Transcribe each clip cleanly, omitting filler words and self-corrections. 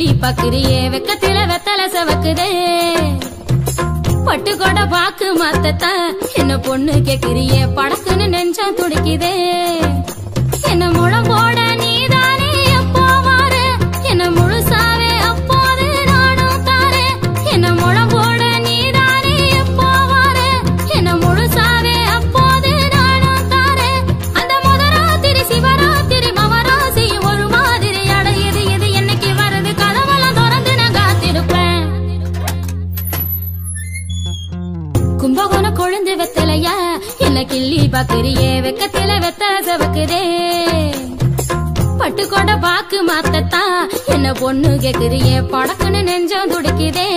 கிள்ளி பாக்குறியே வெக்கத்தில வெத்தல சவக்குதே பட்டு கொட பாக்கு மாத்தத்தா என்ன பொண்ணு கேக்குறியே படக்குன்னு நெஞ்சம் துடிக்குதே என்ன முழம் போட நீதானே எப்போ மாறு என்ன முழுசாவே அப்போது நானும் தாரே என்ன முழம் போட நீதானே எப்போ மாறு என்ன முழுசாவே அப்போது நானும் தாரே அந்த முதராத்திரி சிவராத்திரி மவராசி ஒரு மாதிரி அடையுது இது என்னைக்கு வருது கதவெல்லாம் திறந்து நான் காத்திருப்பேன் கும்பகோண கொழுந்து வெத்தலையா என்ன கிள்ளி பாக்குறியே வெக்கத்தில வெத்தல சவக்குதே பட்டு கொட பாக்கு மாத்தத்தா என்ன பொண்ணு கேக்குறியே படக்குன்னு நெஞ்சம் துடிக்குதே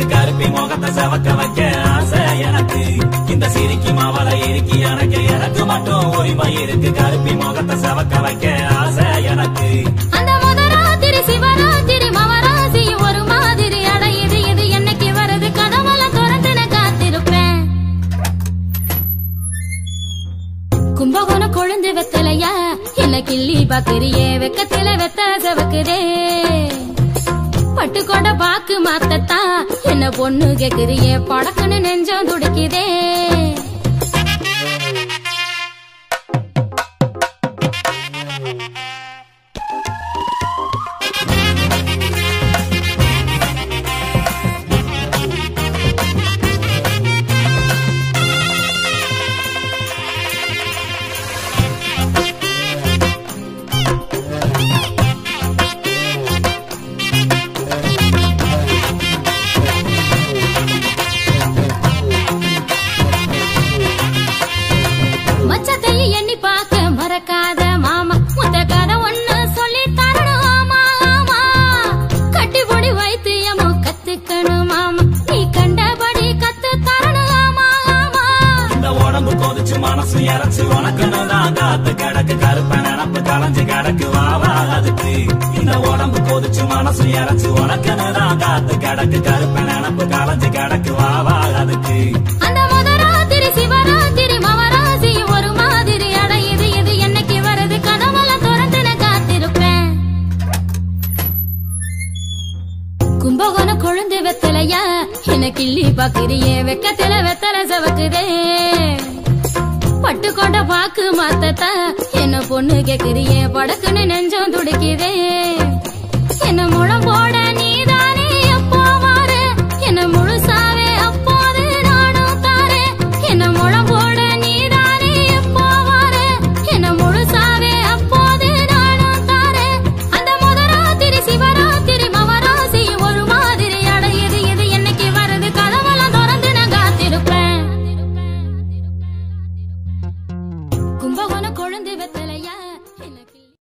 கருப்பி முகத்தை சவக்க வைக்க ஆசை எனக்கு இந்த சிரிக்கி மாவளை இறுக்கி எனக்கு மட்டும் உரிமை இருக்கு கருப்பி முகத்தை சவக்க வைக்க ஆசை எனக்கு அந்த முதராத்திரி சிவராத்திரி மவராசி ஒரு மாதிரி அடையுது இது என்னைக்கு வருது கதவெல்லாம் திறந்து நான் காத்திருப்பேன் கும்பகோண கொழுந்து வெத்தலையா என்ன கிள்ளி பாக்குறியே வெக்கத்தில வெத்தல சவக்குதே பட்டு கொட பாக்கு மாத்தத்தா என்ன பொண்ணு கேக்குறியே படக்குன்னு நெஞ்சம் துடிக்குதே மனசு இறச்சு உனக்குன்னு தான் காத்து கிடக்கு கருப்ப நினப்பு கலைஞ்சு கிடக்கு வாவா அதுக்கு இந்த உடம்பு கொதிச்சு மனசு இறச்சு உனக்குன்னு தான் காத்து கிடக்கு கருப்ப நினப்பு கலைஞ்சு கிடக்கு வாவா அதுக்கு அந்த முதராத்திரி சிவராத்திரி மவராசி ஒரு மாதிரி அடையுது இது என்னைக்கு வருது கதவெல்லாம் திறந்து நான் காத்திருப்பேன் கும்பகோண கொழுந்து வெத்தலையா என்ன கிள்ளி பாக்குறியே வெக்கத்தில வெத்தல சவக்குதே பட்டு கொண்ட பாக்கு மாத்தத்தா என்ன பொண்ணு கேக்குறியே படக்குன்னு நெஞ்சம் துடிக்குதே என்ன முழம் போட